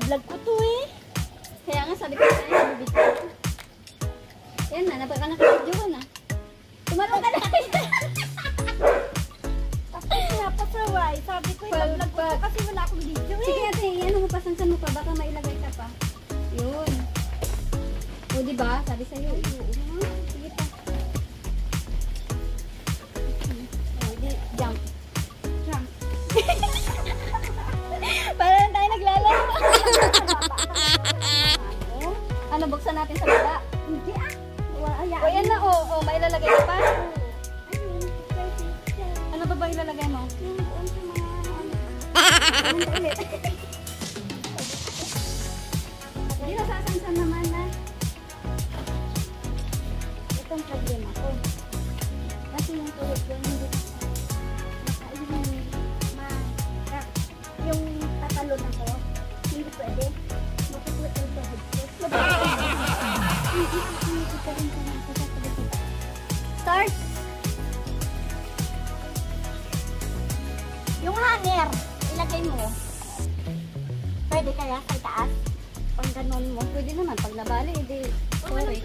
Vlog ko to eh. Kaya nga sabi ko sa'yo, video. Yan na, nakaka-video ka na. Tumalong ka na. Tapos nga pa sa Y, sabi ko i-vlog ko to kasi wala akong video eh. Sige ate, yan mo pasansan mo pa, baka mailagay ka pa. Yun. O diba, sabi sa'yo. Sige pa. Jump. Jump. Parang tayo naglalaro. Ano, buksan natin sa baba? Hindi ah. O yan na, o, mailalagay ka pa? Ano ba ba ilalagay mo? Hindi na sasansan naman na. Itong problema ko. Kasi yung tulog yun, hindi yung tatalon ako, hindi pwede. Mapupulot yung tuhod ko. Start! Yung hanger, ilagay mo. Pwede kaya sa taas? Pag ganon mo, pwede naman. Pag nabali, hindi. Sorry.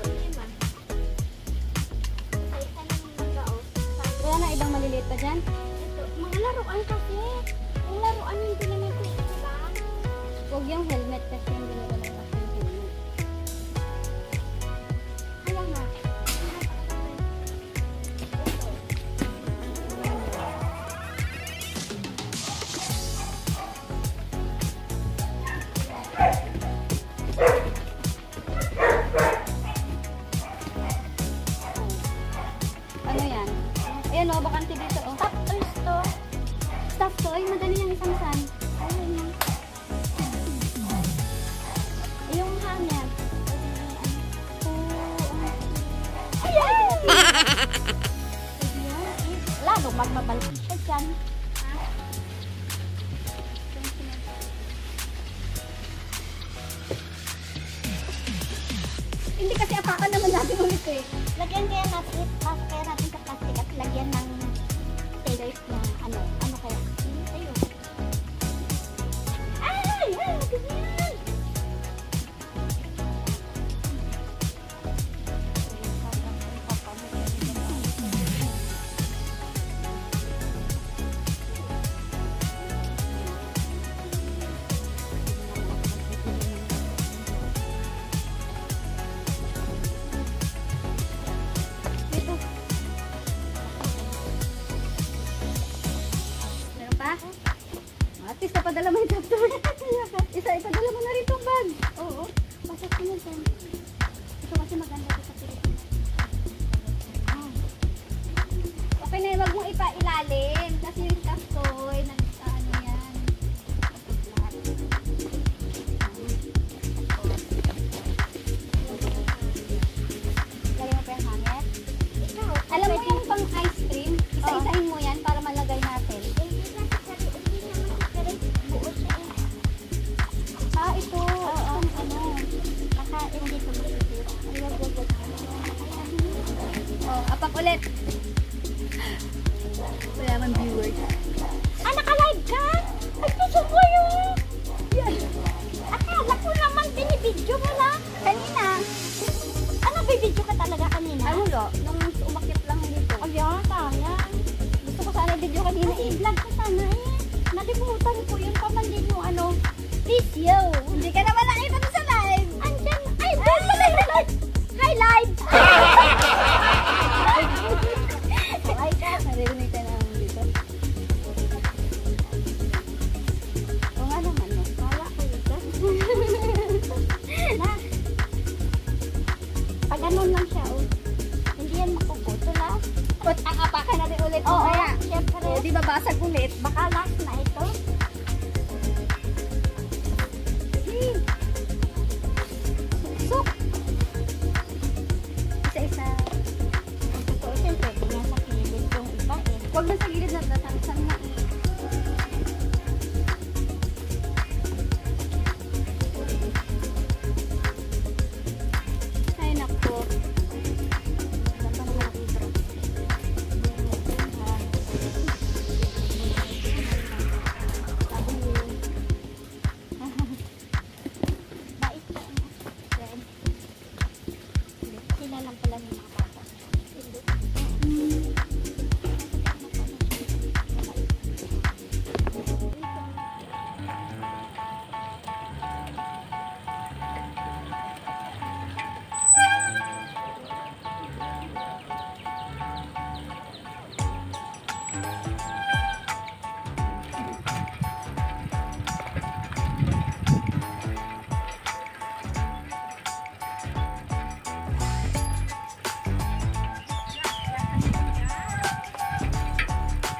Kaya na ibang maliliit pa dyan? Mga laruan kasi. Yung laruan hindi naman ko sila. Huwag yung helmet kasi hindi naman yung helmet. Kaya nga. Ano yan? Ayan o, bakante dito o. Stop toys to. Stop toy, madali yung isang san. Ayun yan. Yung hanger. Ayan! Lalo magmabalik siya dyan. Hindi kasi apakan naman natin ulit eh. Lagyan kaya natin, kaya natin sa plastic at lagyan ng tailors na ano kaya? Ayun. Ay! Ganyan! At least napadala mo yung doctor. Ipadala mo na rin itong bag. Oo. Pasok ko na dyan. Ito kasi maganda ito sa Pilipinas. Okay na, wag mong ipailalim. Kasi yung stuff toy, ano yan. Lagay mo pa yung hanger. Alam mo yung pang ice cream? Isa-isahin mo yan para malagay natin. Ito. Oo. Ano? Nakain dito. Apak ulit. Wala man viewers. Naka-live ka? Ay, puso ko yun. Yan. Akala ko naman binibidyo mo na. Kanina. Ano, bibidyo ka talaga kanina? Ay, wala. Nung umakyat lang dito. Ay, sayang. Gusto ko sana video kanina. Ay, vlog ko sana eh. Nalimutan ko yun. Pamandin yung ano. Video. Hindi ka naman nakita mo sa live. Andyan. Ay, doon pala yung live. Hi, live. Ay, narinig ka naman dito. O nga naman, no? Kala ko ito. Na. Pag ganun lang siya, oh. Hindi yan makuputol, ah. Put ang apakan natin ulit. Oo, syempre. Di ba basag ulit? Baka last na ito. Sok!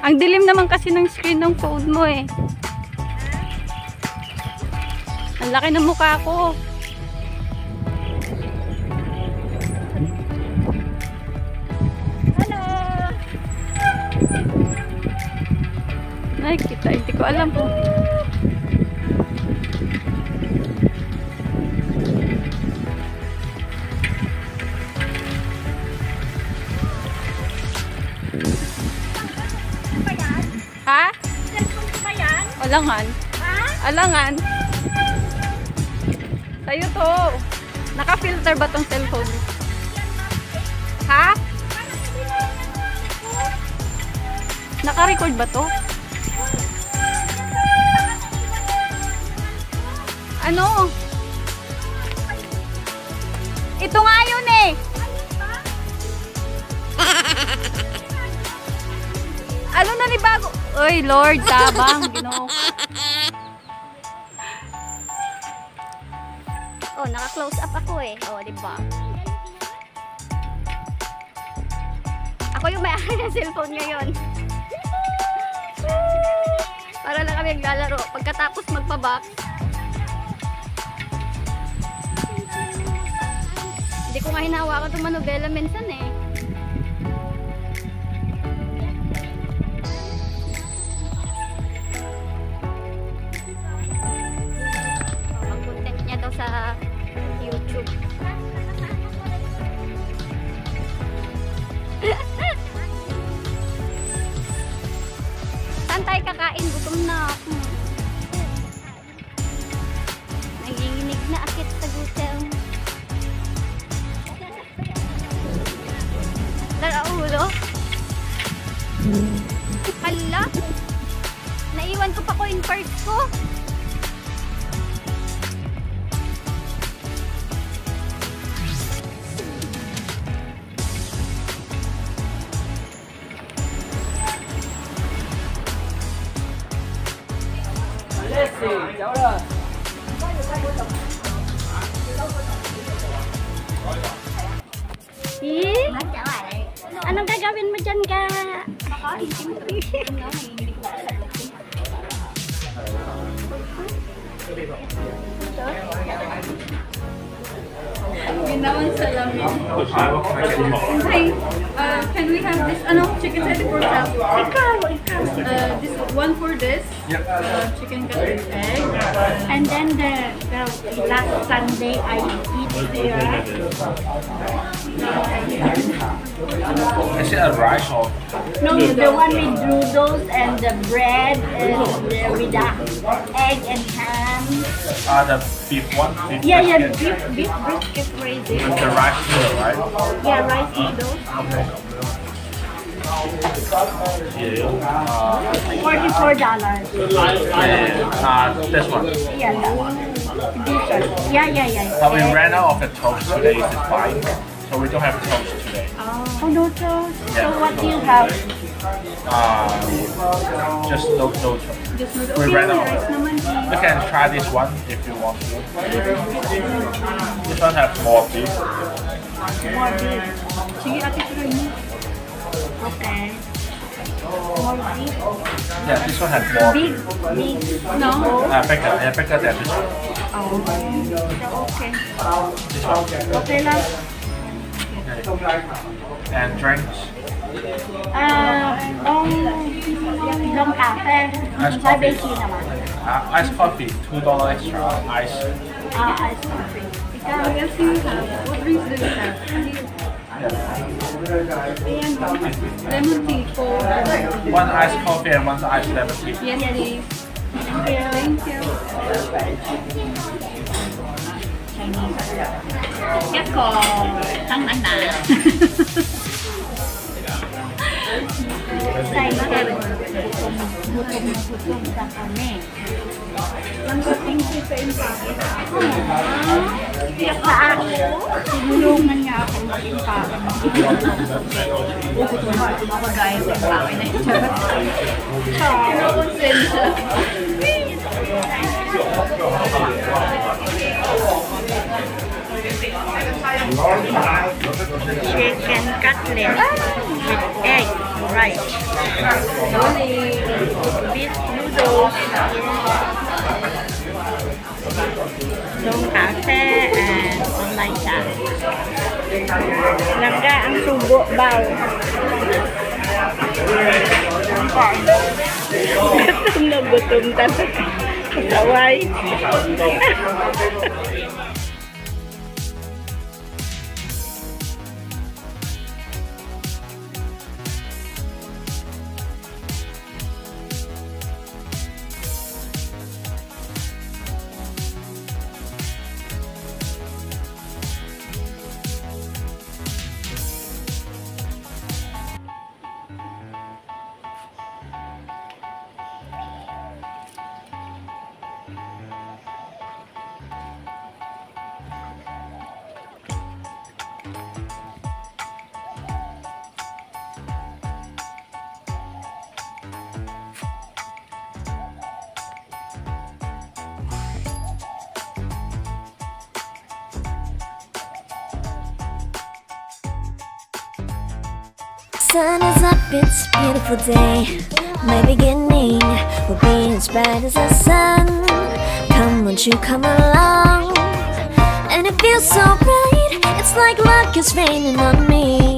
Ang dilim naman kasi ng screen ng phone mo eh. Ang laki ng mukha ko. Hello! Nakikita, hindi ko alam po. Ha? Cellphone ko ba yan? Alangan. Ha? Alangan. Sa'yo to. Naka-filter ba tong cellphone? Ha? Naka-record ba to? Ano? Ito nga yun eh. Ano na ni bago? Oy, Lord, tabang, Ginoo. Oh, naka-close up ako eh. Oh, di ba? Ako yung may-ari ng cellphone ngayon. Para lang kami naglalaro. Pagkatapos magpa-box. Hindi ko nga hinahawakan itong manobela minsan eh. Mag-content niya daw sa YouTube. Saan tayo kakain? Gutom na ako. Nanginginig na akit sa gutom. Ulo. Hala. Naiwan ko pa coin purse ko. Anong gagawin mo dyan ka? Ginawan sa lamin. Hey, can we have this? Ano? Chicken egg or pork? Ikaw. This one for this. Chicken cutlet egg. And then the last Sunday I eat here. Is it a rice or? No, the one with noodles and the bread and with the egg and ham. The beef one? Beef Yeah, brisket? beef brisket crazy. With the rice noodle, right? Yeah, rice noodles. Okay. $44. This one. Yeah, that one. Dessert. Yeah. But we ran out of the toast today, is it fine? So we don't have toast today. Oh, no toast. Yeah. So what do you have? Just no toast. Just noodle. We Okay, ran out. rice naman. You can try this one if you want to. This one has more beef. More beef. Sige, ate, try mo. Okay. More beef. Yeah, this one has more Big. No? bigger. Yeah, bigger than this one. Oh. Okay. This one. Okay lang. And drinks. Long cafe. Ice May coffee. bakery naman. Iced coffee, $2 extra. Ice. Ice coffee. Ikaw? What else do you have? What drinks do you have? Ayan o. Lemon tea for... One iced coffee and one iced lemon tea. Yes, please. Thank you. Yes, ko. Tang na. Gutom na kami. Thank you sa impact. Tiyak na ako. Tinulungan niya ako mag-impact. Makagaya sa impact na ito. Konsensya. chicken cutlet with egg, rice, beef noodles, cafe, and online chat. Langga ang subo baw. Gutom na gutom talaga. Kasaway. Sun is up, it's a beautiful day. My beginning will be as bright as the sun. Come, won't you come along? And it feels so bright, it's like luck is raining on me.